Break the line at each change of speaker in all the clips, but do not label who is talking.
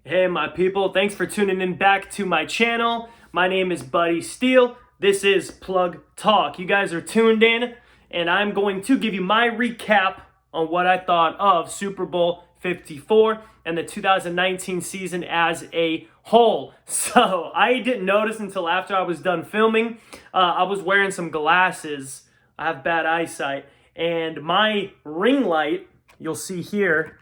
Hey my people, thanks for tuning in back to my channel. My name is Buddy Steele. This is Plug Talk. You guys are tuned in and I'm going to give you my recap on what I thought of Super Bowl 54 and the 2019 season as a whole. So I didn't notice until after I was done filming. I was wearing some glasses. I have bad eyesight and my ring light, you'll see here,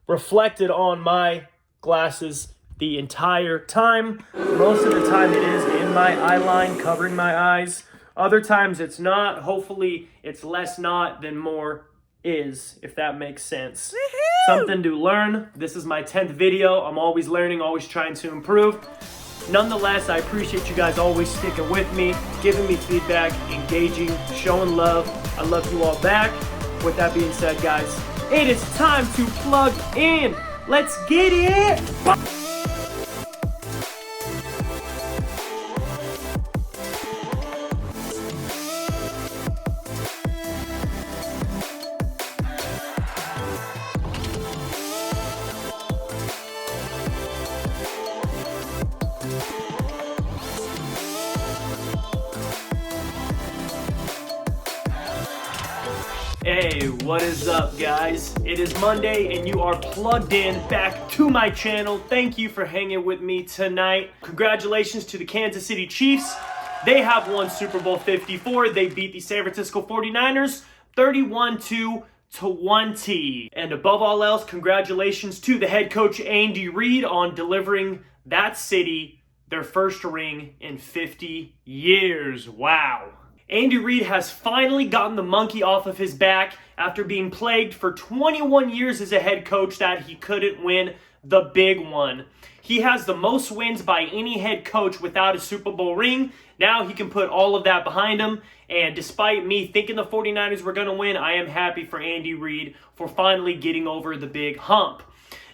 reflected on my glasses the entire time. Most of the time it is in my eye line, covering my eyes. Other times it's not. Hopefully it's less not than more is, if that makes sense. Woo-hoo! Something to learn. This is my 10th video. I'm always learning, always trying to improve. Nonetheless, I appreciate you guys always sticking with me, giving me feedback, engaging, showing love. I love you all back. With that being said, guys, it is time to plug in. Let's get it. Hey, what is up, guys? It is Monday and you are plugged in back to my channel. Thank you for hanging with me tonight. Congratulations to the Kansas City Chiefs. They have won Super Bowl 54. They beat the San Francisco 49ers 31-20. And above all else, congratulations to the head coach Andy Reid on delivering that city their first ring in 50 years. Wow. Andy Reid has finally gotten the monkey off of his back after being plagued for 21 years as a head coach that he couldn't win the big one. He has the most wins by any head coach without a Super Bowl ring. Now he can put all of that behind him. And despite me thinking the 49ers were going to win, I am happy for Andy Reid for finally getting over the big hump.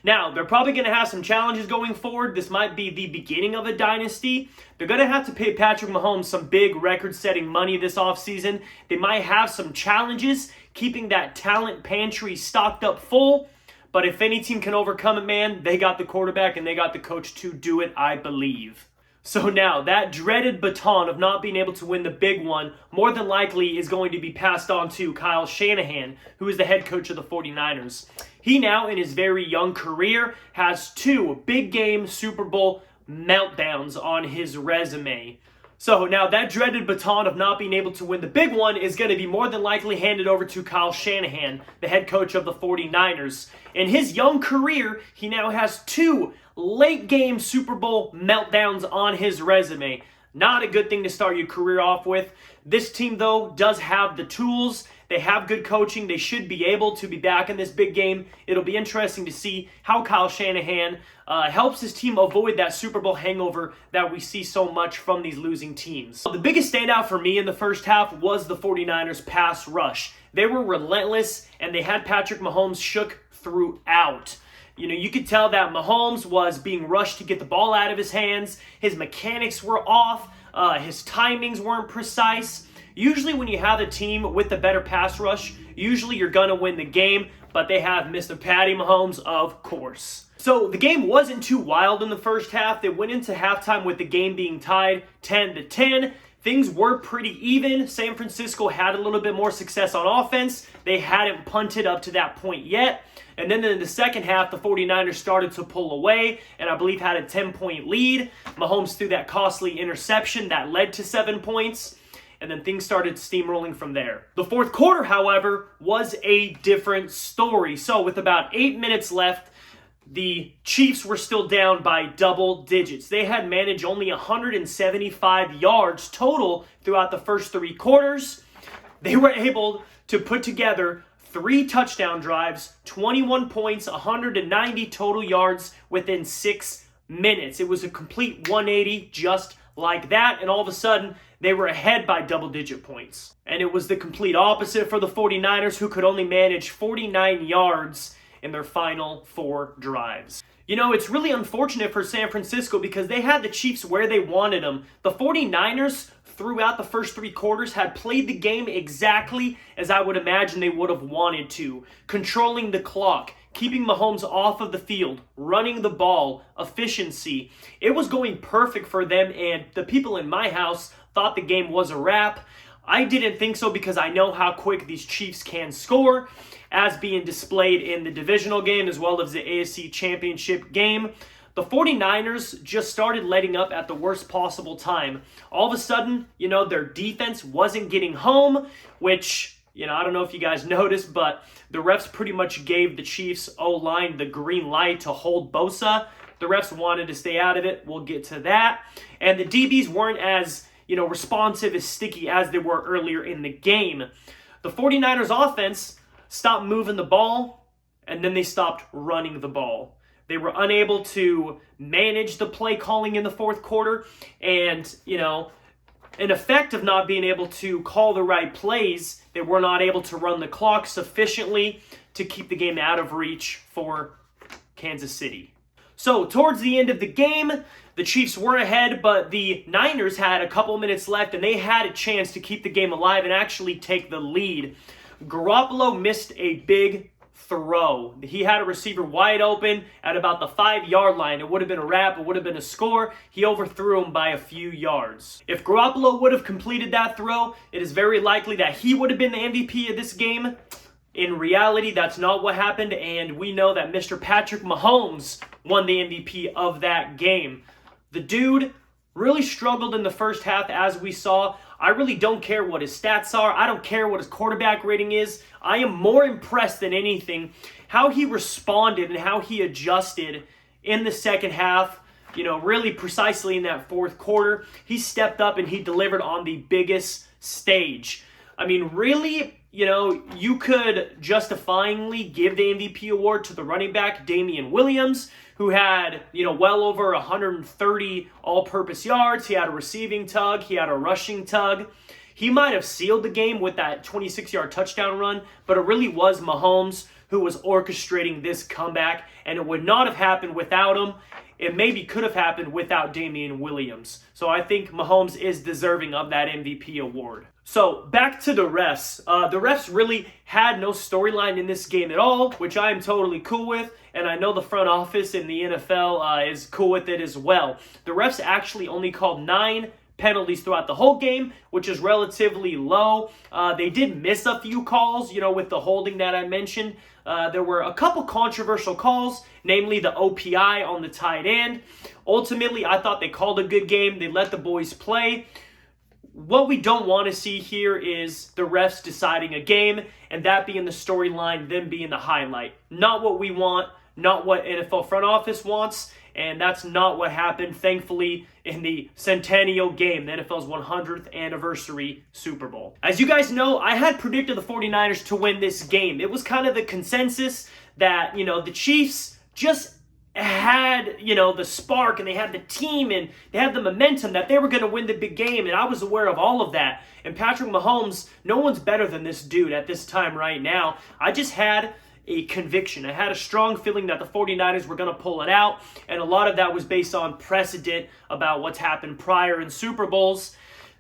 Now, they're probably going to have some challenges going forward. This might be the beginning of a dynasty. They're going to have to pay Patrick Mahomes some big record-setting money this offseason. They might have some challenges keeping that talent pantry stocked up full. But if any team can overcome it, man, they got the quarterback and they got the coach to do it, I believe. So now, that dreaded baton of not being able to win the big one more than likely is going to be passed on to Kyle Shanahan, who is the head coach of the 49ers. He now, in his very young career, has 2 big game Super Bowl meltdowns on his resume. So now that dreaded baton of not being able to win the big one is going to be more than likely handed over to Kyle Shanahan, the head coach of the 49ers. In his young career, he now has 2 late game Super Bowl meltdowns on his resume. Not a good thing to start your career off with. This team, though, does have the tools. They have good coaching. They should be able to be back in this big game. It'll be interesting to see how Kyle Shanahan helps his team avoid that Super Bowl hangover that we see so much from these losing teams. The biggest standout for me in the first half was the 49ers pass rush. They were relentless, and they had Patrick Mahomes shook throughout. You know, you could tell that Mahomes was being rushed to get the ball out of his hands. His mechanics were off. His timings weren't precise. Usually when you have a team with the better pass rush, usually you're going to win the game, but they have Mr. Patty Mahomes, of course. So the game wasn't too wild in the first half. They went into halftime with the game being tied 10-10. Things were pretty even. San Francisco had a little bit more success on offense. They hadn't punted up to that point yet. And then in the second half, the 49ers started to pull away and I believe had a 10-point lead. Mahomes threw that costly interception that led to 7 points. And then things started steamrolling from there. The fourth quarter, however, was a different story. So with about 8 minutes left, the Chiefs were still down by double digits. They had managed only 175 yards total throughout the first 3 quarters. They were able to put together 3 touchdown drives, 21 points, 190 total yards within 6 minutes. It was a complete 180 just like that, and all of a sudden, they were ahead by double-digit points. And it was the complete opposite for the 49ers, who could only manage 49 yards in their final 4 drives. You know, it's really unfortunate for San Francisco because they had the Chiefs where they wanted them. The 49ers, throughout the first 3 quarters, had played the game exactly as I would imagine they would have wanted to. Controlling the clock, keeping Mahomes off of the field, running the ball, efficiency. It was going perfect for them, and the people in my house thought the game was a wrap. I didn't think so because I know how quick these Chiefs can score, as being displayed in the divisional game as well as the AFC Championship game. The 49ers just started letting up at the worst possible time. All of a sudden, their defense wasn't getting home, which, I don't know if you guys noticed, but the refs pretty much gave the Chiefs O-line the green light to hold Bosa. The refs wanted to stay out of it. We'll get to that. And the DBs weren't as, responsive, as sticky as they were earlier in the game. The 49ers offense stopped moving the ball, and then they stopped running the ball. They were unable to manage the play calling in the fourth quarter, and, an effect of not being able to call the right plays, they were not able to run the clock sufficiently to keep the game out of reach for Kansas City. So, towards the end of the game, the Chiefs were ahead, but the Niners had a couple minutes left, and they had a chance to keep the game alive and actually take the lead. Garoppolo missed a big throw. He had a receiver wide open at about the 5-yard line. It would have been a wrap. It would have been a score. He overthrew him by a few yards. If Garoppolo would have completed that throw, it is very likely that he would have been the MVP of this game. In reality, that's not what happened, and we know that Mr. Patrick Mahomes won the MVP of that game. The dude really struggled in the first half, as we saw. I really don't care what his stats are. I don't care what his quarterback rating is. I am more impressed than anything how he responded and how he adjusted in the second half, really precisely in that fourth quarter. He stepped up and he delivered on the biggest stage. I mean, really, you could justifyingly give the MVP award to the running back, Damian Williams, who had, well over 130 all-purpose yards. He had a receiving tug. He had a rushing tug. He might have sealed the game with that 26-yard touchdown run, but it really was Mahomes who was orchestrating this comeback, and it would not have happened without him. It maybe could have happened without Damian Williams. So I think Mahomes is deserving of that MVP award. So back to the refs. The refs really had no storyline in this game at all, which I am totally cool with. And I know the front office in the NFL is cool with it as well. The refs actually only called 9 penalties throughout the whole game, which is relatively low. They did miss a few calls, with the holding that I mentioned. There were a couple controversial calls, namely the OPI on the tight end. Ultimately, I thought they called a good game. They let the boys play. What we don't want to see here is the refs deciding a game, and that being the storyline, them being the highlight. Not what we want, not what NFL front office wants, and that's not what happened, thankfully, in the centennial game, the NFL's 100th anniversary Super Bowl. As you guys know, I had predicted the 49ers to win this game. It was kind of the consensus that, the Chiefs just had, the spark, and they had the team, and they had the momentum that they were going to win the big game, and I was aware of all of that. And Patrick Mahomes, no one's better than this dude at this time right now. I just had a conviction. I had a strong feeling that the 49ers were going to pull it out, and a lot of that was based on precedent about what's happened prior in Super Bowls.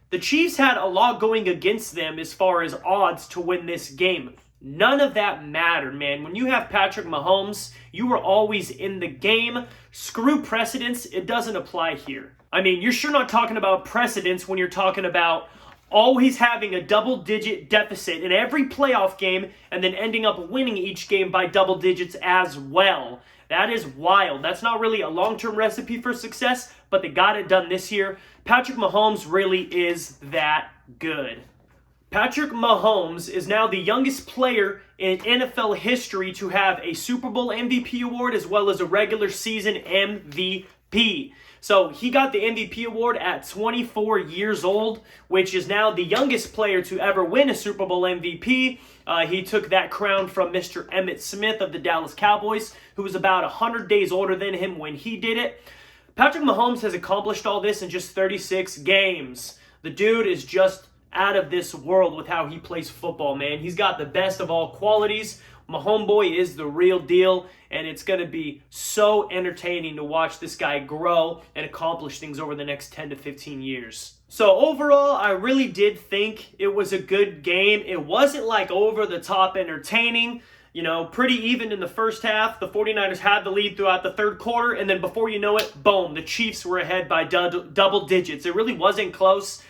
The Chiefs had a lot going against them as far as odds to win this game. None of that mattered, man. When you have Patrick Mahomes, you were always in the game. Screw precedents. It doesn't apply here. I mean, you're sure not talking about precedents when you're talking about always having a double-digit deficit in every playoff game and then ending up winning each game by double digits as well. That is wild. That's not really a long-term recipe for success, but they got it done this year. Patrick Mahomes really is that good. Patrick Mahomes is now the youngest player in NFL history to have a Super Bowl MVP award as well as a regular season MVP. So he got the MVP award at 24 years old, which is now the youngest player to ever win a Super Bowl MVP. He took that crown from Mr. Emmitt Smith of the Dallas Cowboys, who was about 100 days older than him when he did it. Patrick Mahomes has accomplished all this in just 36 games. The dude is just out of this world with how he plays football, man. He's got the best of all qualities. My homeboy is the real deal, and it's going to be so entertaining to watch this guy grow and accomplish things over the next 10 to 15 years. So overall, I really did think it was a good game. It wasn't like over the top entertaining. You know, pretty even in the first half. The 49ers had the lead throughout the third quarter, and then before you know it, boom, the Chiefs were ahead by double digits. It really wasn't close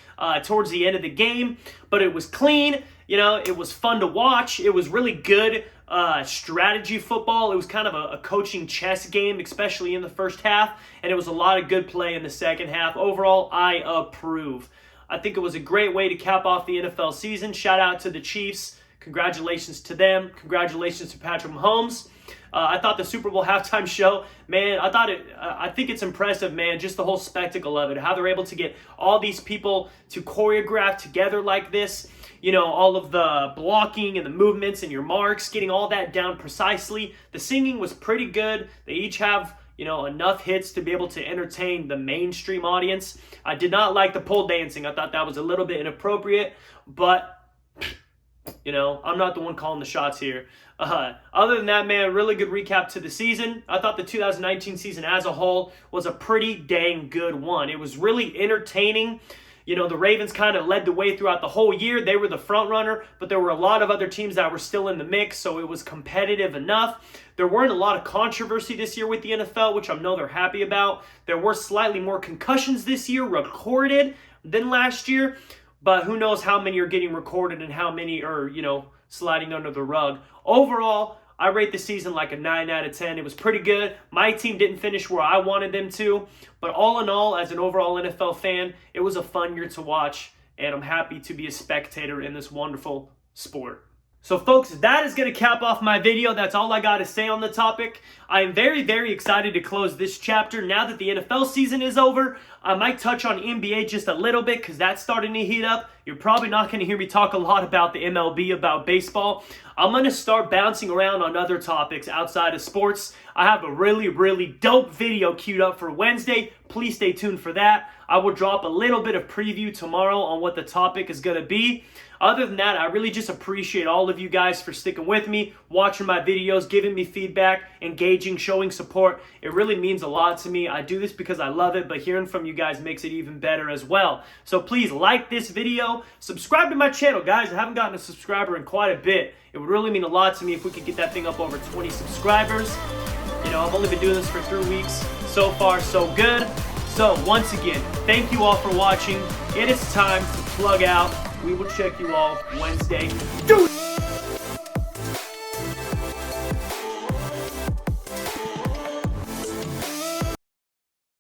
towards the end of the game, but it was clean. You know, it was fun to watch. It was really good strategy football. It was kind of a coaching chess game, especially in the first half, and it was a lot of good play in the second half. Overall, I approve. I think it was a great way to cap off the NFL season. Shout out to the Chiefs. Congratulations to them. Congratulations to Patrick Mahomes. I thought the Super Bowl halftime show, man, I think it's impressive, man, just the whole spectacle of it, how they're able to get all these people to choreograph together like this. You know, all of the blocking and the movements and your marks, getting all that down precisely. The singing was pretty good. They each have, you know, enough hits to be able to entertain the mainstream audience. I did not like the pole dancing. I thought that was a little bit inappropriate, but you know, I'm not the one calling the shots here. Other than that, man, really good recap to the season. I thought the 2019 season as a whole was a pretty dang good one. It was really entertaining. You know, the Ravens kind of led the way throughout the whole year. They were the front runner, but there were a lot of other teams that were still in the mix, so it was competitive enough. There weren't a lot of controversy this year with the NFL, which I know they're happy about. There were slightly more concussions this year recorded than last year, but who knows how many are getting recorded and how many are, you know, sliding under the rug. Overall, I rate the season like a 9 out of 10. It was pretty good. My team didn't finish where I wanted them to, but all in all, as an overall NFL fan, it was a fun year to watch, and I'm happy to be a spectator in this wonderful sport. So folks, that is going to cap off my video. That's all I got to say on the topic. I am very, very excited to close this chapter now that the NFL season is over. I might touch on NBA just a little bit because that's starting to heat up. You're probably not going to hear me talk a lot about the MLB, about baseball. I'm going to start bouncing around on other topics outside of sports. I have a really, really dope video queued up for Wednesday. Please stay tuned for that. I will drop a little bit of preview tomorrow on what the topic is going to be. Other than that, I really just appreciate all of you guys for sticking with me, watching my videos, giving me feedback, engaging, showing support. It really means a lot to me. I do this because I love it, but hearing from you guys makes it even better as well. So please like this video, subscribe to my channel, guys. I haven't gotten a subscriber in quite a bit. It would really mean a lot to me if we could get that thing up over 20 subscribers. You know, I've only been doing this for 3 weeks. So far, so good. So once again, thank you all for watching. It is time to plug out. We will check you all Wednesday.